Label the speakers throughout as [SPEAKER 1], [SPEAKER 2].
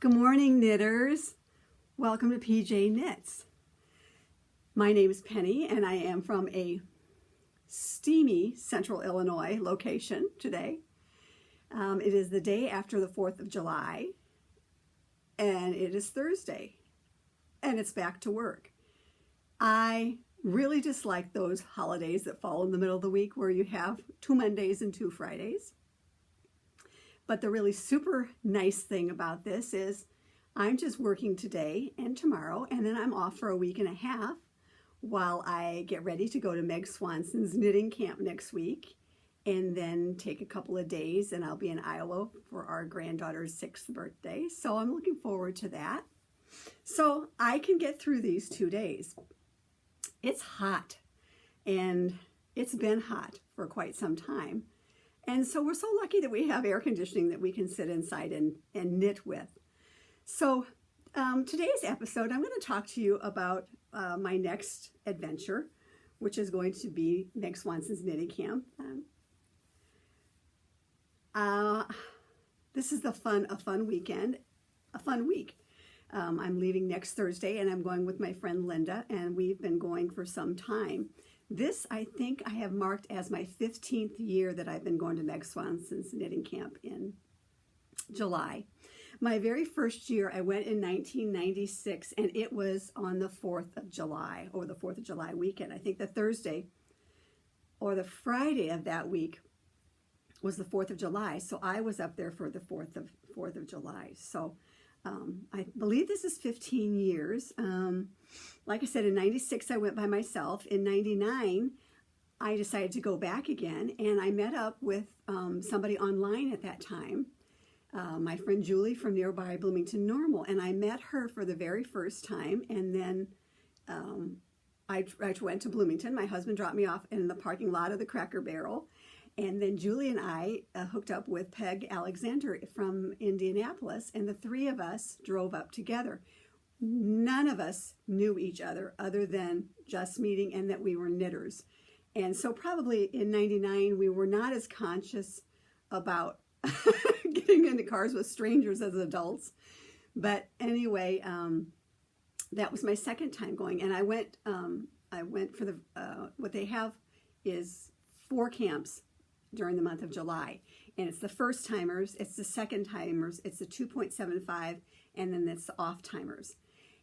[SPEAKER 1] Good morning, knitters. Welcome to PJ Knits. My name is Penny, and I am from a steamy Central Illinois location today. It is the day after the 4th of July, and it is Thursday, and it's back to work. I really dislike those holidays that fall in the middle of the week where you have 2 Mondays and 2 Fridays. But the really super nice thing about this is I'm just working today and tomorrow, and then I'm off for a week and a half while I get ready to go to Meg Swanson's knitting camp next week, and then take a couple of days and I'll be in Iowa for our granddaughter's 6th birthday. So I'm looking forward to that. So I can get through these 2 days. It's hot, and it's been hot for quite some time. And so we're so lucky that we have air conditioning that we can sit inside and knit with. So today's episode, I'm going to talk to you about my next adventure, which is going to be Meg Swanson's knitting camp. This is a fun weekend, a fun week. I'm leaving next Thursday, and I'm going with my friend Linda, and we've been going for some time. This, I think, I have marked as my 15th year that I've been going to Meg Swanson's knitting camp in July. My very first year, I went in 1996, and it was on the 4th of July, or the 4th of July weekend. I think the Thursday or the Friday of that week was the 4th of July, so I was up there for the 4th of July. So I believe this is 15 years. Like I said, in 96, I went by myself. In 99, I decided to go back again, and I met up with somebody online at that time, my friend Julie from nearby Bloomington Normal, and I met her for the very first time, and then I went to Bloomington. My husband dropped me off in the parking lot of the Cracker Barrel, and then Julie and I hooked up with Peg Alexander from Indianapolis, and the three of us drove up together. None of us knew each other than just meeting and that we were knitters. And so probably in 99, we were not as conscious about getting into cars with strangers as adults. But anyway, that was my second time going. And I went for the, what they have is 4 camps during the month of July. And it's the first timers, it's the second timers, it's the 2.75, and then it's the off timers.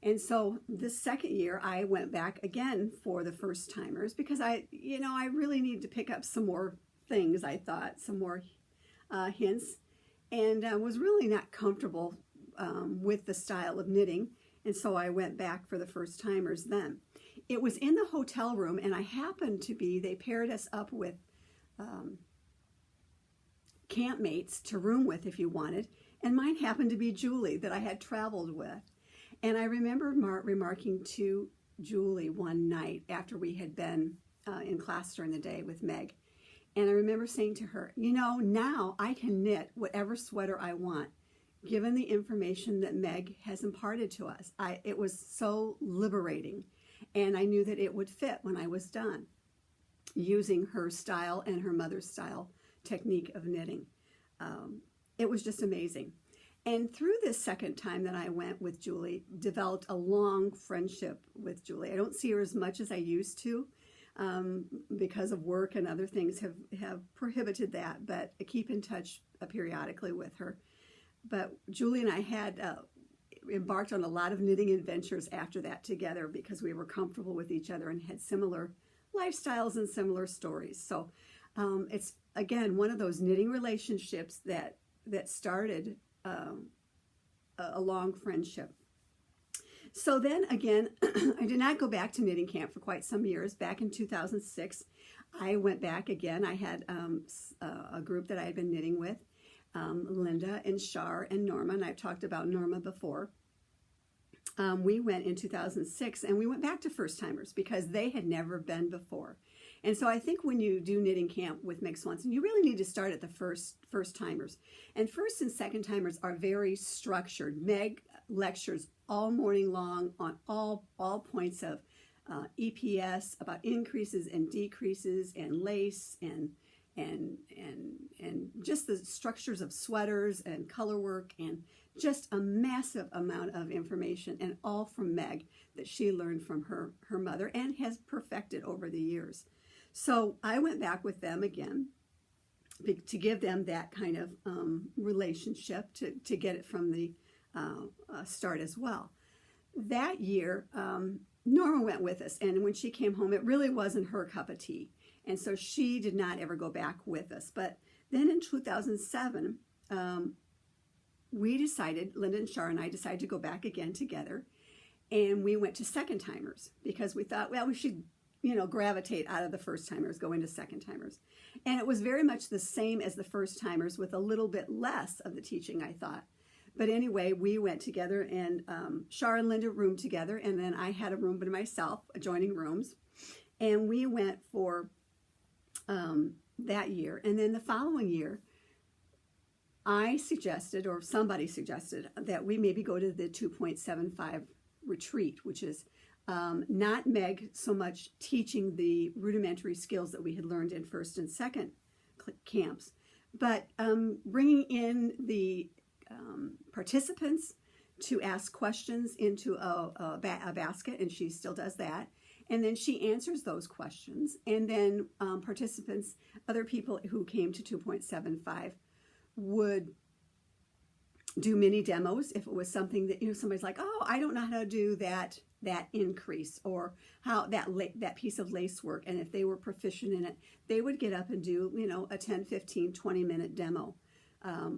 [SPEAKER 1] And so this second year, I went back again for the first timers because I really need to pick up some more things, I thought, some more hints, and was really not comfortable with the style of knitting. And so I went back for the first timers then. It was in the hotel room, and I happened to be, they paired us up with campmates to room with if you wanted, and mine happened to be Julie that I had traveled with. And I remember remarking to Julie one night after we had been in class during the day with Meg, and I remember saying to her, you know, now I can knit whatever sweater I want, given the information that Meg has imparted to us. It was so liberating, and I knew that it would fit when I was done using her style and her mother's style technique of knitting. It was just amazing. And through this second time that I went with Julie, developed a long friendship with Julie. I don't see her as much as I used to because of work and other things have prohibited that, but I keep in touch periodically with her. But Julie and I had embarked on a lot of knitting adventures after that together because we were comfortable with each other and had similar lifestyles and similar stories. So it's, again, one of those knitting relationships that started a long friendship. So then again, I did not go back to knitting camp for quite some years. Back in 2006, I went back again. I had a group that I had been knitting with, Linda and Shar and Norma, and I've talked about Norma before. We went in 2006, and we went back to first timers because they had never been before. And so I think when you do knitting camp with Meg Swanson, you really need to start at the first timers. And first and second timers are very structured. Meg lectures all morning long on all points of EPS, about increases and decreases and lace and and just the structures of sweaters and color work, and just a massive amount of information, and all from Meg that she learned from her mother and has perfected over the years. So I went back with them again to give them that kind of relationship, to get it from the start as well. That year, Norma went with us, and when she came home, it really wasn't her cup of tea, and so she did not ever go back with us. But then in 2007, we decided, Linda and Shar and I decided to go back again together, and we went to second timers because we thought, well, we should, gravitate out of the first timers, go into second timers. And it was very much the same as the first timers, with a little bit less of the teaching, I thought. But anyway, we went together, and Shar and Linda roomed together, and then I had a room by myself, adjoining rooms. And we went for that year. And then the following year, I suggested, or somebody suggested, that we maybe go to the 2.75 retreat, which is not Meg so much teaching the rudimentary skills that we had learned in first and second camps, but bringing in the participants to ask questions into a basket, and she still does that. And then she answers those questions. And then participants, other people who came to 2.75, would do mini demos if it was something that, somebody's like, oh, I don't know how to do that increase, or how that piece of lace work. And if they were proficient in it, they would get up and do, a 10, 15, 20-minute demo.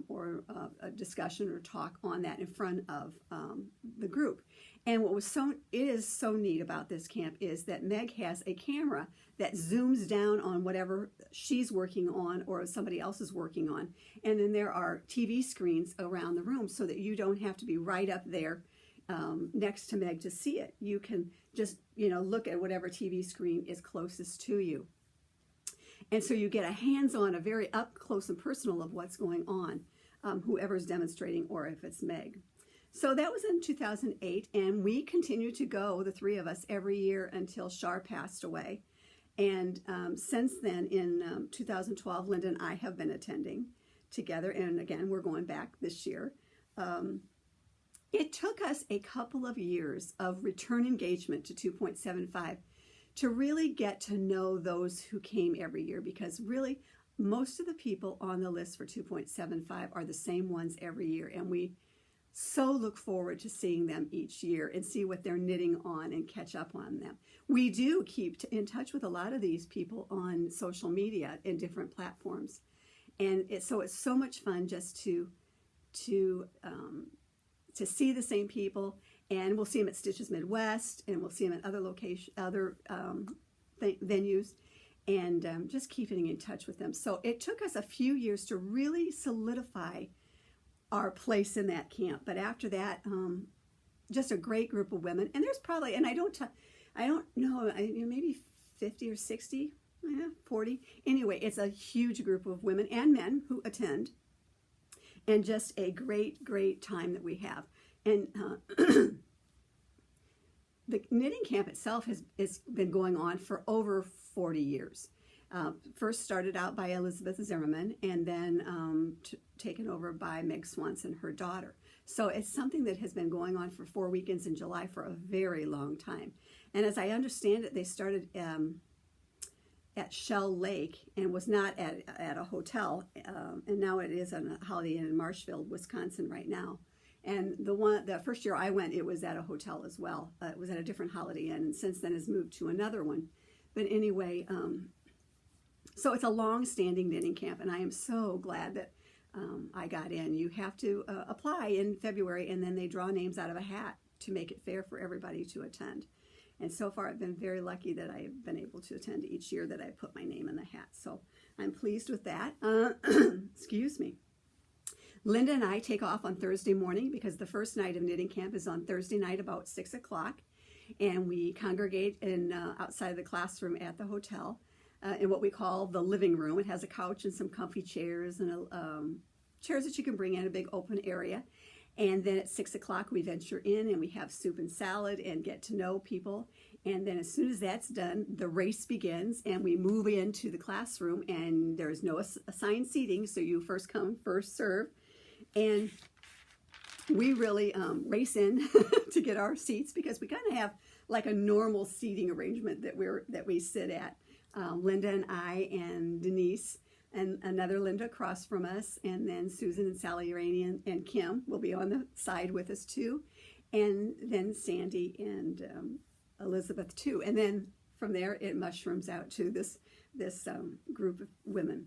[SPEAKER 1] Or a discussion or talk on that in front of the group. And what is so neat about this camp is that Meg has a camera that zooms down on whatever she's working on or somebody else is working on. And then there are TV screens around the room so that you don't have to be right up there next to Meg to see it. You can just, look at whatever TV screen is closest to you. And so you get a hands-on, a very up close and personal of what's going on, whoever's demonstrating, or if it's Meg. So that was in 2008, and we continued to go, the three of us, every year until Shar passed away. And since then, in 2012, Linda and I have been attending together, and again, we're going back this year. It took us a couple of years of return engagement to 2.75 to really get to know those who came every year, because really most of the people on the list for 2.75 are the same ones every year, and we so look forward to seeing them each year and see what they're knitting on and catch up on them. We do keep in touch with a lot of these people on social media and different platforms, and it's so much fun just to see the same people. And we'll see them at Stitches Midwest, and we'll see them at other venues, and just keeping in touch with them. So it took us a few years to really solidify our place in that camp. But after that, just a great group of women. And there's probably, and I don't know, maybe 50 or 60, 40. Anyway, it's a huge group of women and men who attend, and just a great, great time that we have. And the knitting camp itself has been going on for over 40 years. First started out by Elizabeth Zimmerman, and then taken over by Meg Swanson, her daughter. So it's something that has been going on for 4 weekends in July for a very long time. And as I understand it, they started at Shell Lake, and was not at a hotel, and now it is on a Holiday Inn in Marshfield, Wisconsin right now. And the first year I went, it was at a hotel as well. It was at a different Holiday Inn, and since then has moved to another one. But anyway, so it's a long-standing knitting camp, and I am so glad that I got in. You have to apply in February, and then they draw names out of a hat to make it fair for everybody to attend. And so far, I've been very lucky that I've been able to attend each year that I put my name in the hat. So I'm pleased with that. Excuse me. Linda and I take off on Thursday morning, because the first night of knitting camp is on Thursday night about 6 o'clock. And we congregate outside of the classroom at the hotel in what we call the living room. It has a couch and some comfy chairs, and chairs that you can bring in, a big open area. And then at 6 o'clock, we venture in and we have soup and salad and get to know people. And then as soon as that's done, the race begins and we move into the classroom, and there's no assigned seating. So you first come, first serve. And we really race in to get our seats, because we kind of have like a normal seating arrangement that we sit at. Linda and I and Denise and another Linda across from us, and then Susan and Sally Rainey and Kim will be on the side with us too, and then Sandy and Elizabeth too. And then from there it mushrooms out to this group of women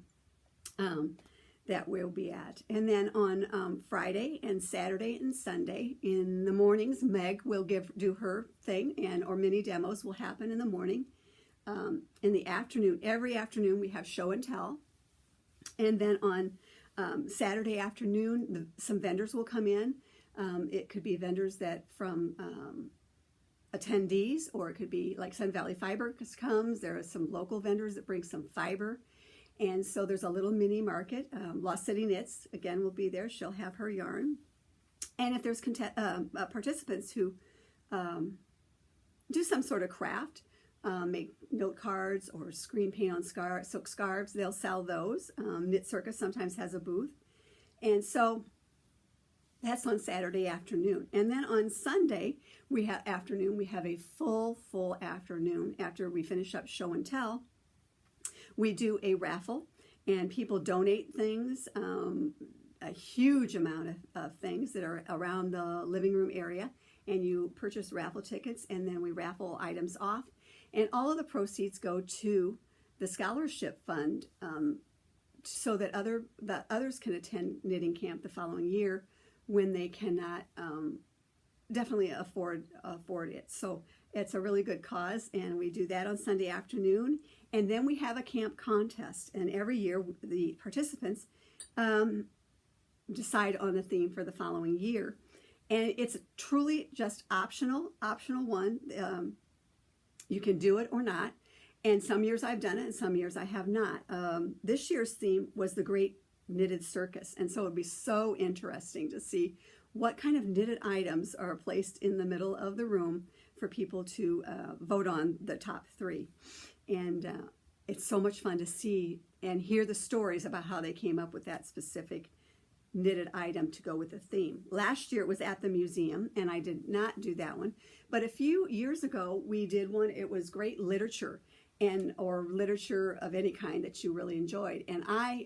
[SPEAKER 1] that we'll be at. And then on Friday and Saturday and Sunday in the mornings, Meg will do her thing, or mini demos will happen in the morning. In the afternoon, every afternoon we have show and tell. And then on Saturday afternoon, some vendors will come in. It could be vendors that from attendees, or it could be like Sun Valley Fiber comes. There are some local vendors that bring some fiber. And so there's a little mini market. Lost City Knits, again, will be there. She'll have her yarn. And if there's participants who do some sort of craft, make note cards or screen paint on silk scarves, they'll sell those. Knit Circus sometimes has a booth. And so that's on Saturday afternoon. And then on Sunday we have a full afternoon. After we finish up show and tell, we do a raffle, and people donate things, a huge amount of things that are around the living room area, and you purchase raffle tickets, and then we raffle items off. And all of the proceeds go to the scholarship fund, so that others can attend knitting camp the following year when they cannot definitely afford it. So it's a really good cause, and we do that on Sunday afternoon. And then we have a camp contest, and every year the participants decide on the theme for the following year. And it's truly just optional one. You can do it or not. And some years I've done it, and some years I have not. This year's theme was the Great Knitted Circus. And so it'd be so interesting to see what kind of knitted items are placed in the middle of the room for people to vote on the top 3. And it's so much fun to see and hear the stories about how they came up with that specific knitted item to go with the theme. Last year it was at the museum, and I did not do that one. But a few years ago we did one. It was great literature, or literature of any kind that you really enjoyed. And I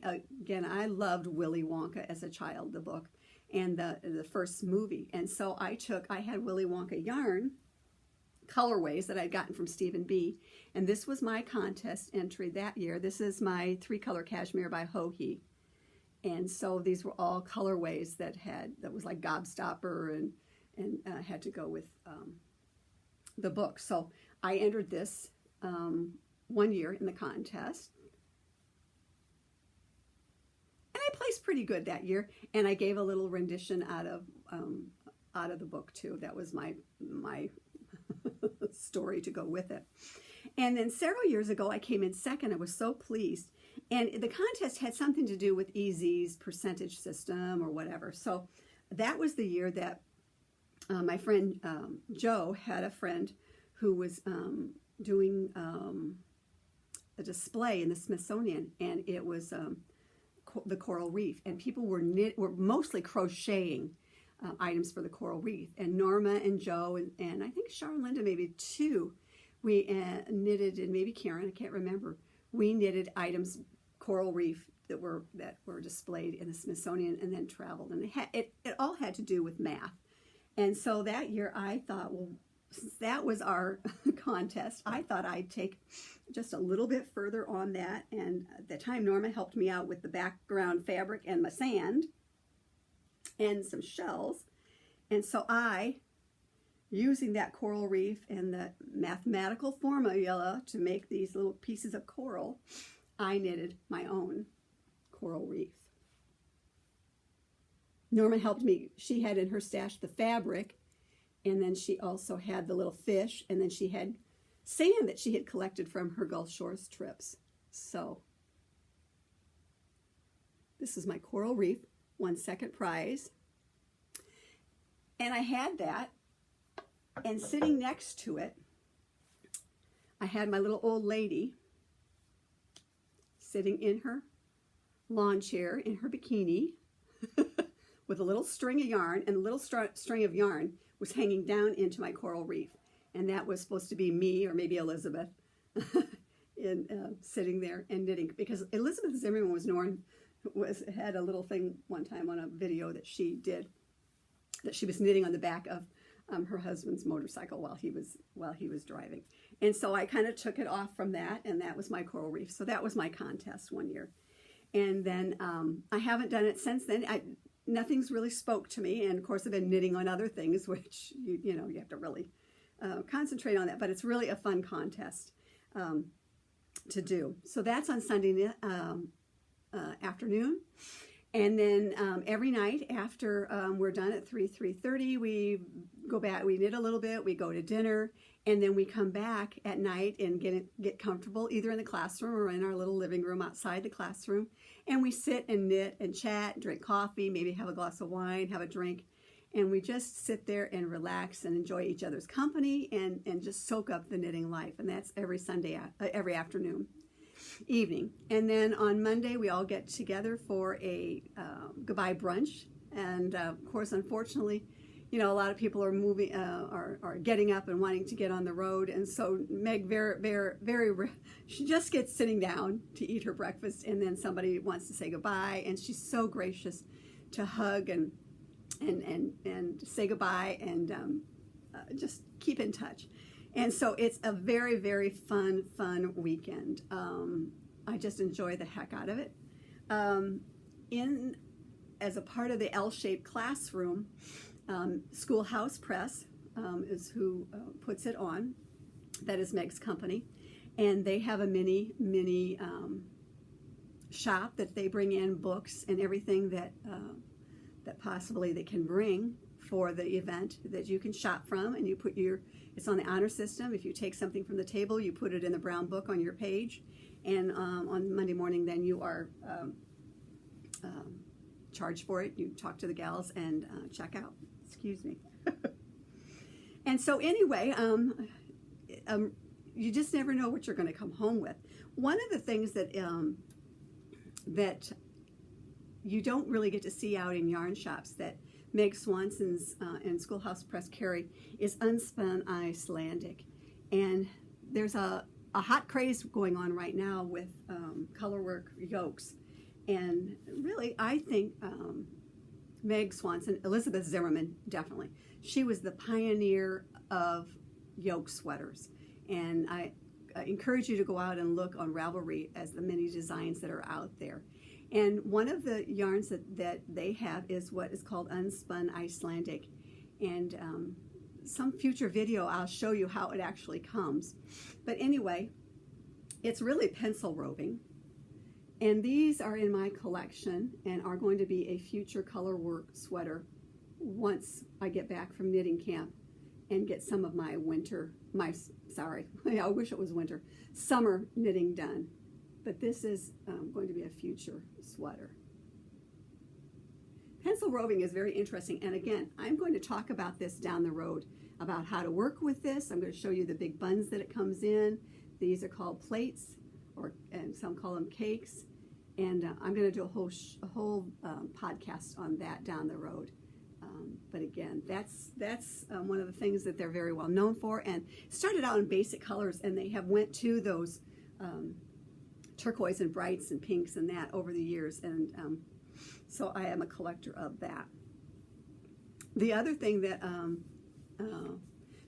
[SPEAKER 1] loved Willy Wonka as a child, the book, and the first movie. And so I had Willy Wonka yarn colorways that I'd gotten from Stephen B. And this was my contest entry that year. This is my 3-color cashmere by Ho-He. And so these were all colorways that was like Gobstopper and had to go with the book. So I entered this one year in the contest. And I placed pretty good that year. And I gave a little rendition out of the book too. That was my story to go with it. And then several years ago I came in second. I was so pleased. And the contest had something to do with EZ's percentage system or whatever. So that was the year that my friend Joe had a friend who was doing a display in the Smithsonian, and it was the coral reef, and people were mostly crocheting items for the coral reef. And Norma and Joe and I think Char and Linda maybe too, we knitted, and maybe Karen, I can't remember. We knitted items, coral reef, that were displayed in the Smithsonian and then traveled. And it all had to do with math. And so that year I thought, well, since that was our contest, I thought I'd take just a little bit further on that. And at the time Norma helped me out with the background fabric and my sand and some shells. And so using that coral reef and the mathematical formula to make these little pieces of coral, I knitted my own coral reef. Norma helped me. She had in her stash the fabric, and then she also had the little fish, and then she had sand that she had collected from her Gulf Shores trips. So this is my coral reef, won second prize. And I had that, and sitting next to it, I had my little old lady sitting in her lawn chair in her bikini with a little string of yarn, and the little string of yarn was hanging down into my coral reef. And that was supposed to be me, or maybe Elizabeth, sitting there and knitting. Because Elizabeth Zimmerman had a little thing one time on a video that she did, that she was knitting on the back of her husband's motorcycle while he was driving. And so I kind of took it off from that, and that was my coral reef. So that was my contest one year. And then I haven't done it since then. Nothing's really spoke to me, and of course I've been knitting on other things, which you have to really concentrate on that. But it's really a fun contest to do. So that's on Sunday afternoon. And then every night after we're done at 3:30, we go back, we knit a little bit, we go to dinner, and then we come back at night and get comfortable either in the classroom or in our little living room outside the classroom. And we sit and knit and chat, drink coffee, maybe have a glass of wine, have a drink. And we just sit there and relax and enjoy each other's company and just soak up the knitting life. And that's every Sunday, every afternoon. Evening. And then on Monday we all get together for a goodbye brunch, and of course, unfortunately, a lot of people are moving, are getting up and wanting to get on the road, and so Meg she just gets sitting down to eat her breakfast, and then somebody wants to say goodbye, and she's so gracious to hug and say goodbye and just keep in touch. And so it's a very, very fun weekend. I just enjoy the heck out of it. As a part of the L-shaped classroom, Schoolhouse Press is who puts it on. That is Meg's company. And they have a mini shop that they bring in books and everything that possibly they can bring for the event that you can shop from, and you put it's on the honor system. If you take something from the table, you put it in the brown book on your page, and on Monday morning then you are charged for it. You talk to the gals and check out. Excuse me. And so anyway, you just never know what you're going to come home with. One of the things that that you don't really get to see out in yarn shops that Meg Swanson's and Schoolhouse Press carry is unspun Icelandic. And there's a hot craze going on right now with colorwork yokes. And really, I think Meg Swanson, Elizabeth Zimmerman, definitely, she was the pioneer of yoke sweaters. And I encourage you to go out and look on Ravelry as the many designs that are out there. And one of the yarns that they have is what is called unspun Icelandic. And some future video I'll show you how it actually comes. But anyway, it's really pencil roving. And these are in my collection and are going to be a future color work sweater once I get back from knitting camp and get some of my I wish it was winter, summer knitting done. But this is going to be a future sweater. Pencil roving is very interesting. And again, I'm going to talk about this down the road, about how to work with this. I'm going to show you the big buns that it comes in. These are called plates, and some call them cakes. And I'm going to do a whole podcast on that down the road. But again, that's one of the things that they're very well known for. And started out in basic colors, and they have went to those turquoise and brights and pinks and that over the years, and so I am a collector of that. The other thing that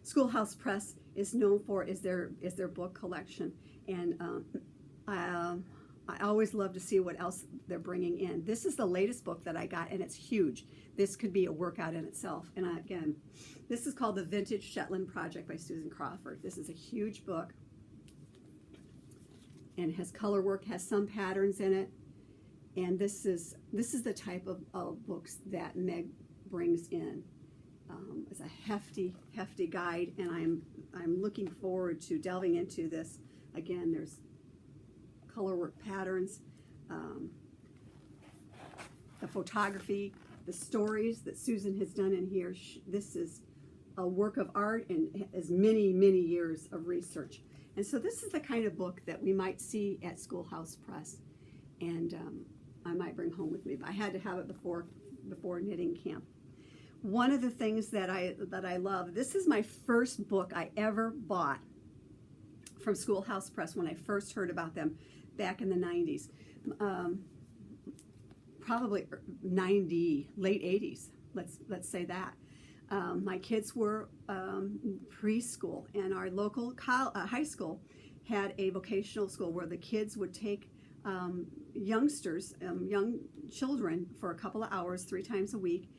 [SPEAKER 1] Schoolhouse Press is known for is their book collection, and I always love to see what else they're bringing in. This is the latest book that I got, and it's huge. This could be a workout in itself. And again, this is called The Vintage Shetland Project by Susan Crawford. This is a huge book. And has color work, has some patterns in it, and this is the type of books that Meg brings in. It's a hefty guide, and I'm looking forward to delving into this. Again, there's color work patterns, the photography the stories that Susan has done in here, this is a work of art and has many, many years of research. And so this is the kind of book that we might see at Schoolhouse Press, and I might bring home with me, but I had to have it before knitting camp. One of the things that I love, this is my first book I ever bought from Schoolhouse Press when I first heard about them back in the 90s. Probably 90, late 80s, let's say that. My kids were preschool, and our local high school had a vocational school where the kids would take youngsters, young children, for a couple of hours 3 times a week,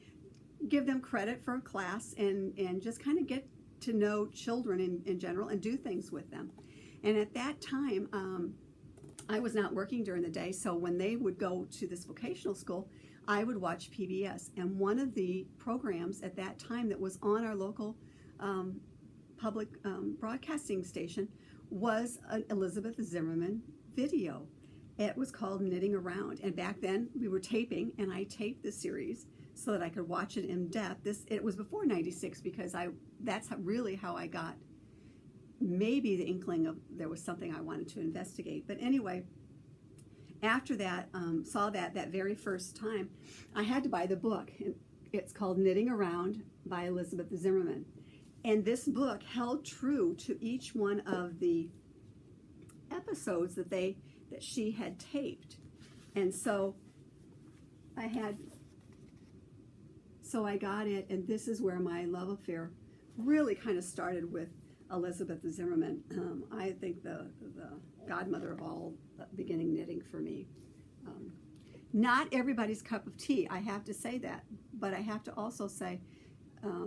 [SPEAKER 1] give them credit for a class, and just kind of get to know children in general and do things with them. And at that time, I was not working during the day, so when they would go to this vocational school, I would watch PBS. And one of the programs at that time that was on our local public broadcasting station was an Elizabeth Zimmerman video. It was called Knitting Around, and back then we were taping, and I taped the series so that I could watch it in depth. It was before '96, because that's really how I got maybe the inkling of there was something I wanted to investigate. But anyway, after that, saw that very first time, I had to buy the book. It's called Knitting Around by Elizabeth Zimmerman. And this book held true to each one of the episodes that she had taped. And so I got it, and this is where my love affair really kind of started with Elizabeth Zimmerman. I think the godmother of all beginning knitting for me. Not everybody's cup of tea, I have to say that, but I have to also say,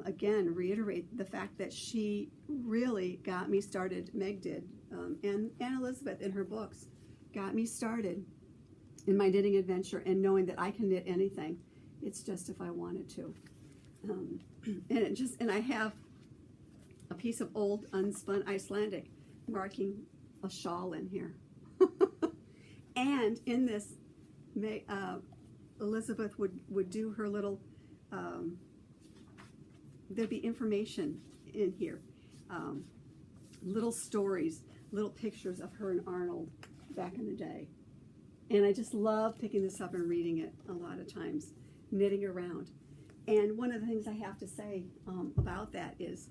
[SPEAKER 1] again, reiterate the fact that she really got me started. Meg did, and Elizabeth in her books got me started in my knitting adventure, and knowing that I can knit anything. It's just if I wanted to. And I have a piece of old unspun Icelandic marking a shawl in here. And in this, Elizabeth would do her little, there'd be information in here, little stories, little pictures of her and Arnold back in the day. And I just love picking this up and reading it a lot of times, knitting around. And one of the things I have to say about that is,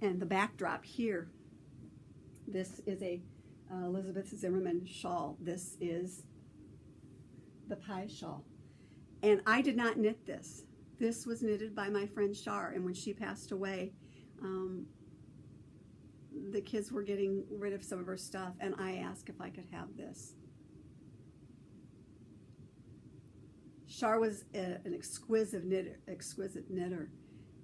[SPEAKER 1] and the backdrop here, this is a Elizabeth Zimmerman shawl. This is the pie shawl. And I did not knit this. This was knitted by my friend Shar, and when she passed away, the kids were getting rid of some of her stuff, and I asked if I could have this. Shar was an exquisite knitter,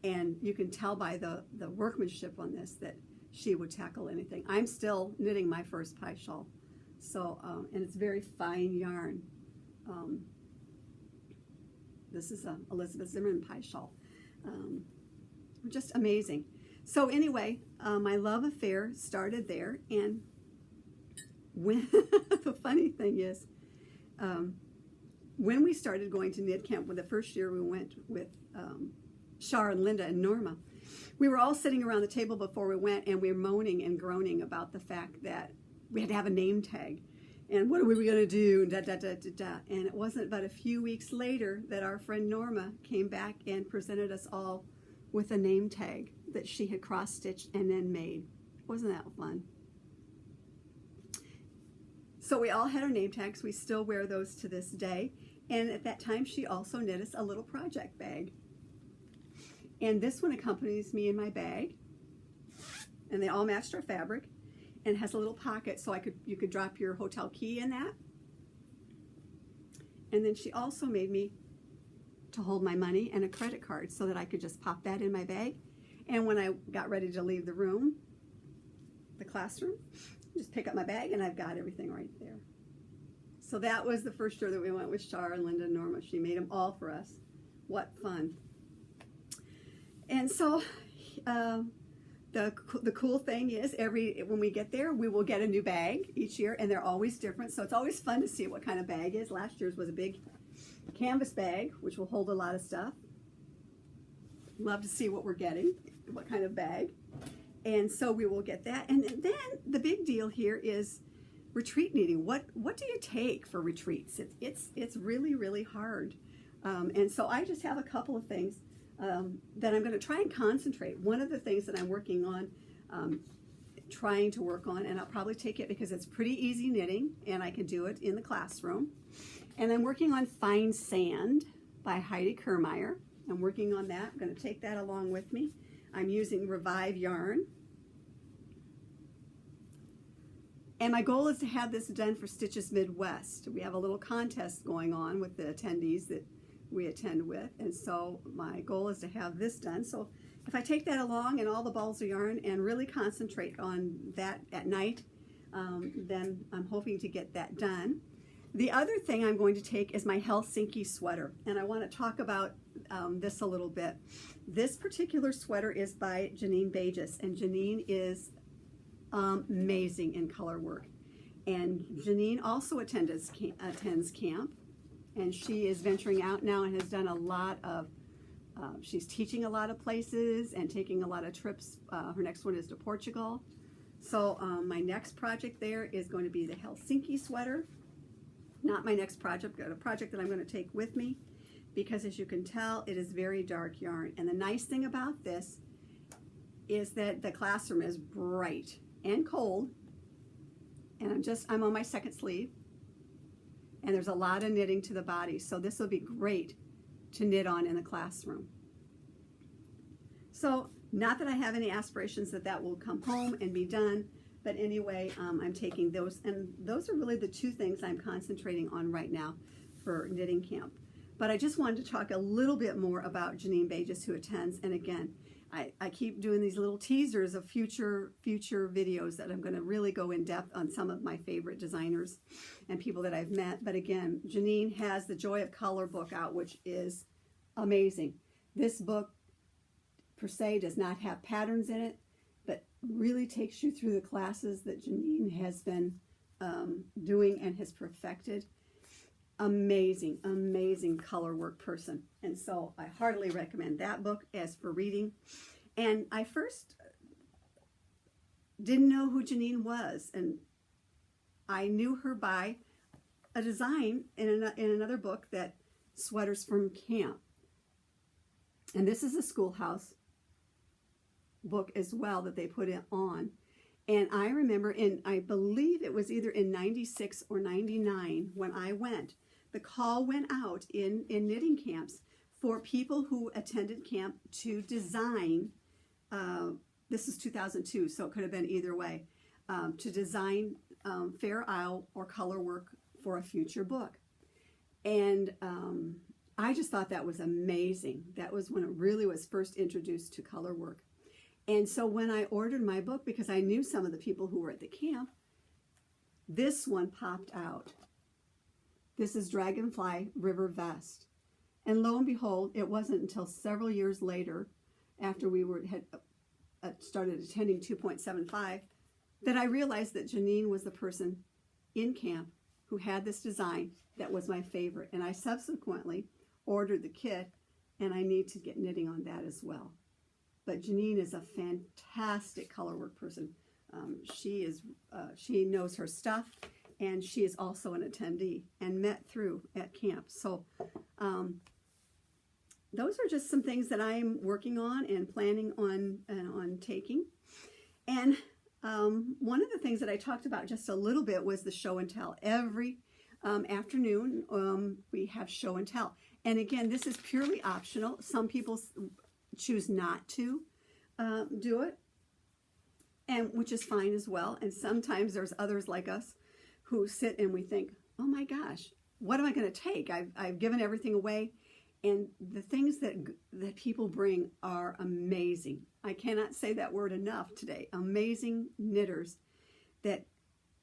[SPEAKER 1] and you can tell by the workmanship on this that she would tackle anything. I'm still knitting my first pie shawl, so and it's very fine yarn. This is a Elizabeth Zimmerman pie shawl. Just amazing. So anyway, my love affair started there, and when the funny thing is, when we started going to knit camp, the first year we went with Shar and Linda and Norma, we were all sitting around the table before we went, and we were moaning and groaning about the fact that we had to have a name tag. And what are we going to do? And, and it wasn't but a few weeks later that our friend Norma came back and presented us all with a name tag that she had cross-stitched and then made. Wasn't that fun? So we all had our name tags. We still wear those to this day. And at that time, she also knit us a little project bag. And this one accompanies me in my bag. And they all matched our fabric. And has a little pocket so you could drop your hotel key in that. And then she also made me to hold my money and a credit card so that I could just pop that in my bag. And when I got ready to leave the room, the classroom, just pick up my bag and I've got everything right there. So that was the first year that we went with Shar and Linda and Norma. She made them all for us. What fun. And so the cool thing is when we get there, we will get a new bag each year, and they're always different. So it's always fun to see what kind of bag is. Last year's was a big canvas bag, which will hold a lot of stuff. Love to see what we're getting, what kind of bag. And so we will get that. And then the big deal here is retreat knitting. What do you take for retreats? It's really, really hard. And so I just have a couple of things that I'm going to try and concentrate. One of the things that I'm working on, trying to work on, and I'll probably take it because it's pretty easy knitting and I can do it in the classroom. And I'm working on Fine Sand by Heidi Kermeyer. I'm working on that. I'm going to take that along with me. I'm using Revive yarn. And my goal is to have this done for Stitches Midwest. We have a little contest going on with the attendees that we attend with. And so my goal is to have this done. So if I take that along and all the balls of yarn and really concentrate on that at night, then I'm hoping to get that done. The other thing I'm going to take is my Helsinki sweater, and I want to talk about this a little bit. This particular sweater is by Janine Bages, and Janine is amazing in color work. And Janine also attends camp, and she is venturing out now and has done a lot of, she's teaching a lot of places and taking a lot of trips. Her next one is to Portugal. So my next project there is going to be the Helsinki sweater. Not my next project, but a project that I'm going to take with me, because as you can tell, it is very dark yarn. And the nice thing about this is that the classroom is bright and cold, and I'm on my second sleeve, and there's a lot of knitting to the body, so this will be great to knit on in the classroom. So not that I have any aspirations that will come home and be done, but anyway, I'm taking those, and those are really the two things I'm concentrating on right now for knitting camp. But I just wanted to talk a little bit more about Janine Bages, who attends. And again, I keep doing these little teasers of future videos that I'm going to really go in depth on some of my favorite designers and people that I've met. But again, Janine has the Joy of Color book out, which is amazing. This book per se does not have patterns in it, but really takes you through the classes that Janine has been doing and has perfected. Amazing, amazing color work person. And so I heartily recommend that book as for reading. And I first didn't know who Janine was, and I knew her by a design in another book, that Sweaters from Camp. And this is a schoolhouse book as well that they put it on. And I remember I believe it was either in 96 or 99 when I went, the call went out in knitting camps for people who attended camp to design, this is 2002, so it could have been either way, to design Fair Isle or color work for a future book. And I just thought that was amazing. That was when it really was first introduced to color work. And so when I ordered my book, because I knew some of the people who were at the camp, this one popped out. This is Dragonfly River Vest. And lo and behold, it wasn't until several years later, after we had started attending 2.75, that I realized that Janine was the person in camp who had this design that was my favorite. And I subsequently ordered the kit, and I need to get knitting on that as well. But Janine is a fantastic color work person. She knows her stuff, and she is also an attendee and met through at camp. So those are just some things that I'm working on and planning on taking. And one of the things that I talked about just a little bit was the show and tell. Every afternoon we have show and tell. And again, this is purely optional. Some people choose not to do it, and which is fine as well. And sometimes there's others like us who sit and we think, oh my gosh, what am I going to take? I've given everything away. And the things that people bring are amazing. I cannot say that word enough today. Amazing knitters that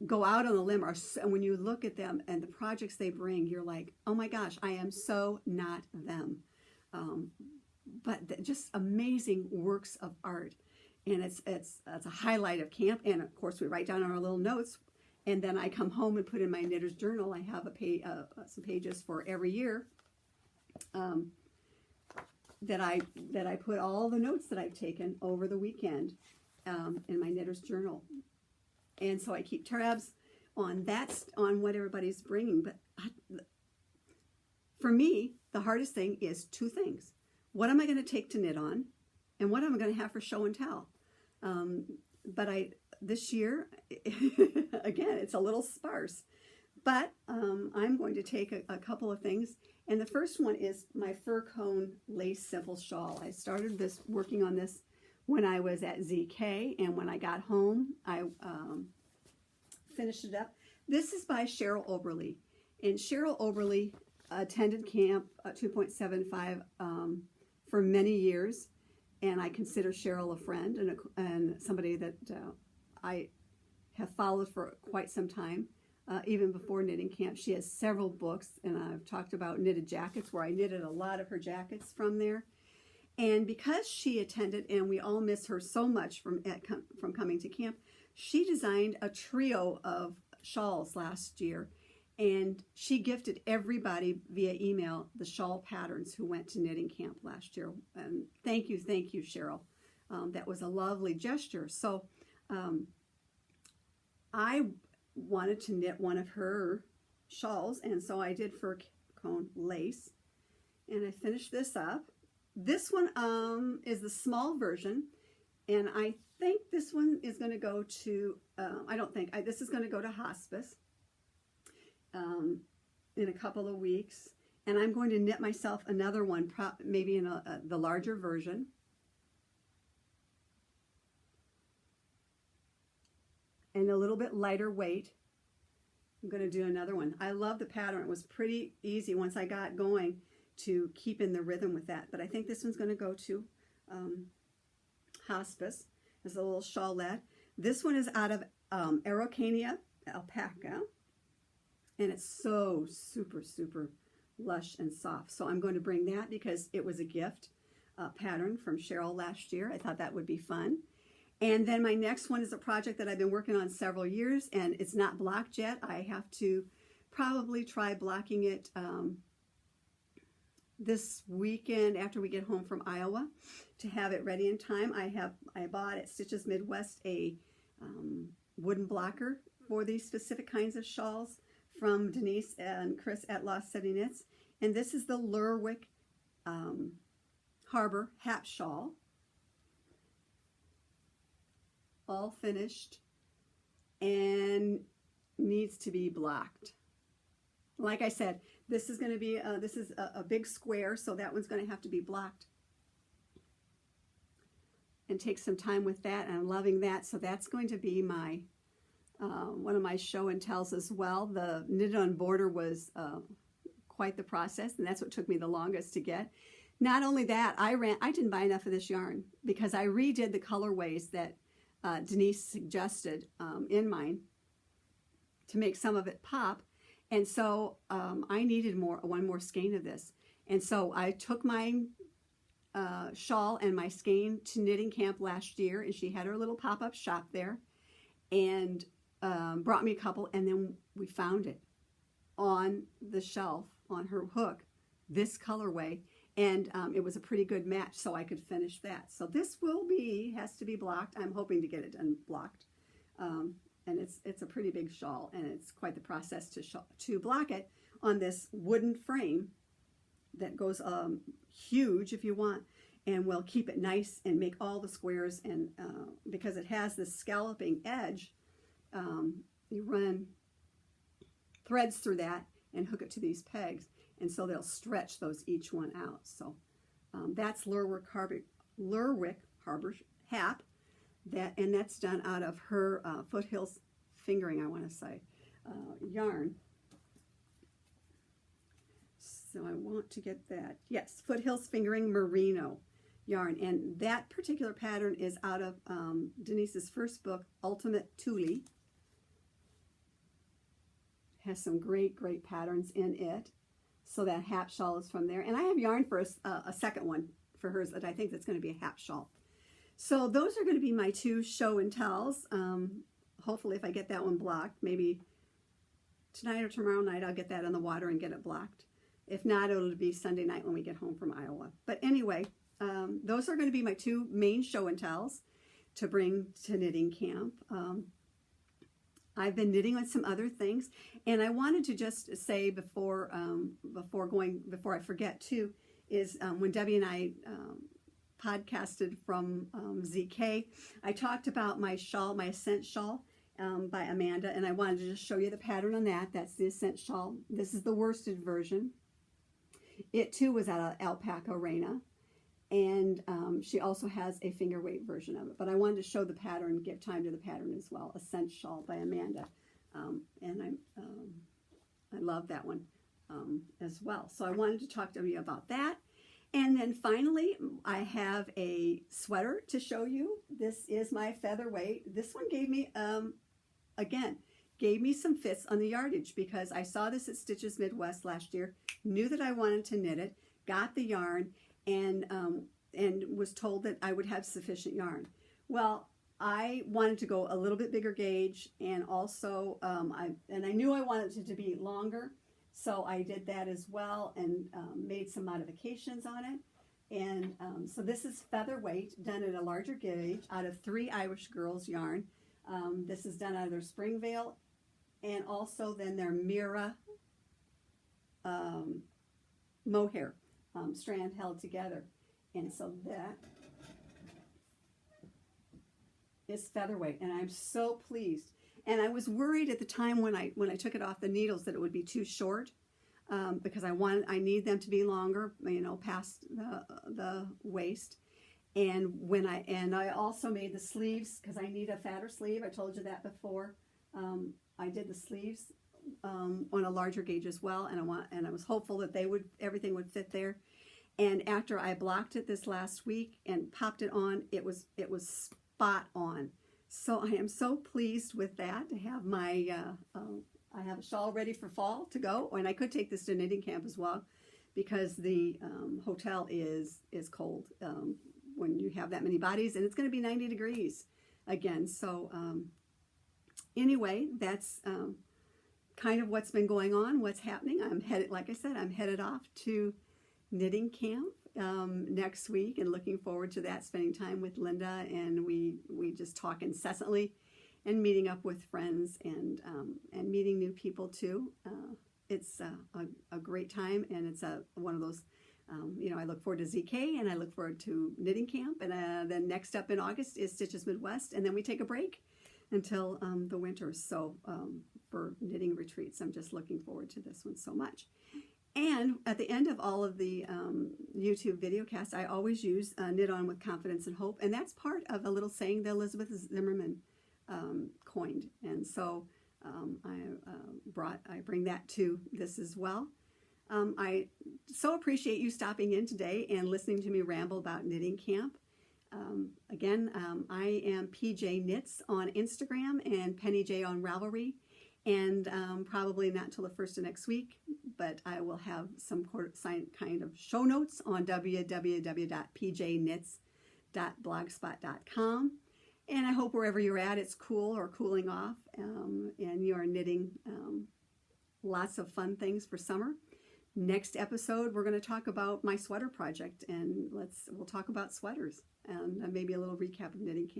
[SPEAKER 1] go out on a limb, and when you look at them and the projects they bring, you're like, oh my gosh, I am so not them. But just amazing works of art. And it's a highlight of camp. And of course, we write down our little notes. And then I come home and put in my knitter's journal. I have some pages for every year. um, that I put all the notes that I've taken over the weekend in my knitter's journal, and so I keep tabs on what everybody's bringing. But for me, the hardest thing is two things: what am I going to take to knit on, and what am I going to have for show and tell? But this year, again, it's a little sparse. But I'm going to take a couple of things. And the first one is my fur cone lace simple shawl. I started working on this when I was at ZK, and when I got home, I finished it up. This is by Cheryl Oberly. And Cheryl Oberly attended camp 2.75 for many years. And I consider Cheryl a friend and somebody that I have followed for quite some time. Even before knitting camp. She has several books, and I've talked about knitted jackets, where I knitted a lot of her jackets from there. And because she attended, and we all miss her so much from coming to camp, she designed a trio of shawls last year, and she gifted everybody via email the shawl patterns who went to knitting camp last year. And thank you, Cheryl. That was a lovely gesture. So I wanted to knit one of her shawls, and so I did fur cone lace, and I finished this up. This one is the small version, and I think this one is going to go to this is going to go to hospice in a couple of weeks, and I'm going to knit myself another one, maybe in the larger version. And a little bit lighter weight. I'm going to do another one. I love the pattern. It was pretty easy once I got going to keep in the rhythm with that. But I think this one's going to go to hospice as a little shawlette. This one is out of Araucania alpaca. And it's so super, super lush and soft. So I'm going to bring that because it was a gift pattern from Cheryl last year. I thought that would be fun. And then my next one is a project that I've been working on several years, and it's not blocked yet. I have to probably try blocking it this weekend after we get home from Iowa to have it ready in time. I bought at Stitches Midwest a wooden blocker for these specific kinds of shawls from Denise and Chris at Lost City Knits. And this is the Lerwick Harbor Hap Shawl. All finished and needs to be blocked. Like I said, this is going to be a big square, so that one's going to have to be blocked and take some time with that. And I'm loving that. So that's going to be my one of my show and tells as well. The knitted on border was quite the process, and that's what took me the longest to get. Not only that, I didn't buy enough of this yarn because I redid the colorways that Denise suggested in mine to make some of it pop, and so I needed one more skein of this, and so I took my shawl and my skein to knitting camp last year, and she had her little pop-up shop there, and brought me a couple, and then we found it on the shelf on her hook, this colorway. And it was a pretty good match, so I could finish that. So this has to be blocked. I'm hoping to get it done blocked. And it's a pretty big shawl, and it's quite the process to block it on this wooden frame that goes huge if you want, and will keep it nice and make all the squares. And because it has this scalloping edge, you run threads through that and hook it to these pegs. And so they'll stretch each one out. So that's Lerwick Harbor Hap, and that's done out of her Foothills Fingering, I want to say, yarn. So I want to get that. Yes, Foothills Fingering Merino yarn, and that particular pattern is out of Denise's first book, Ultimate Tule. Has some great patterns in it. So that Hap shawl is from there. And I have yarn for a second one for hers that I think that's going to be a Hap shawl. So those are going to be my two show and tells. Hopefully if I get that one blocked, maybe tonight or tomorrow night I'll get that in the water and get it blocked. If not, it'll be Sunday night when we get home from Iowa. But anyway, those are going to be my two main show and tells to bring to knitting camp. I've been knitting on some other things, and I wanted to just say before I forget too, is when Debbie and I podcasted from ZK, I talked about my shawl, my Ascent shawl by Amanda, and I wanted to just show you the pattern on that. That's the Ascent shawl. This is the worsted version. It too was out of Alpaca Reina, and she also has a finger weight version of it. But I wanted to show the pattern, give time to the pattern as well. Ascent shawl by Amanda, and I love that one as well. So I wanted to talk to you about that. And then finally, I have a sweater to show you. This is my featherweight. This one gave me, gave me some fits on the yardage because I saw this at Stitches Midwest last year, knew that I wanted to knit it, got the yarn, and was told that I would have sufficient yarn. Well, I wanted to go a little bit bigger gauge, and also I knew I wanted it to be longer. So I did that as well and made some modifications on it. And so this is featherweight, done at a larger gauge out of 3 Irish Girls yarn. This is done out of their Springvale and also then their Mira mohair strand held together. And so that is featherweight, and I'm so pleased. And I was worried at the time when I took it off the needles that it would be too short because I need them to be longer, you know, past the waist. And I also made the sleeves because I need a fatter sleeve. I told you that before. I did the sleeves on a larger gauge as well, and I was hopeful that everything would fit there. And after I blocked it this last week and popped it on, it was spot on. So I am so pleased with that, to have my, I have a shawl ready for fall to go, and I could take this to knitting camp as well, because the hotel is cold when you have that many bodies, and it's going to be 90 degrees again. So anyway, that's kind of what's been going on, what's happening. I'm headed, like I said, I'm headed off to knitting camp next week, and looking forward to that, spending time with Linda, and we just talk incessantly, and meeting up with friends, and meeting new people too. It's a great time, and it's one of those, you know, I look forward to ZK, and I look forward to knitting camp, and then next up in August is Stitches Midwest, and then we take a break until the winter. So for knitting retreats, I'm just looking forward to this one so much. And at the end of all of the YouTube video casts, I always use Knit On with Confidence and Hope, and that's part of a little saying that Elizabeth Zimmerman coined. And so I bring that to this as well. I so appreciate you stopping in today and listening to me ramble about knitting camp. Again, I am PJ Knits on Instagram and Penny J on Ravelry. And probably not until the first of next week, but I will have some kind of show notes on www.pjknits.blogspot.com. And I hope wherever you're at, it's cool or cooling off, and you are knitting lots of fun things for summer. Next episode, we're going to talk about my sweater project, and we'll talk about sweaters, and maybe a little recap of knitting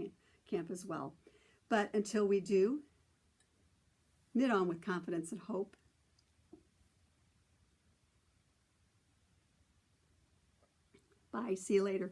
[SPEAKER 1] camp as well. But until we do, knit on with confidence and hope. Bye. See you later.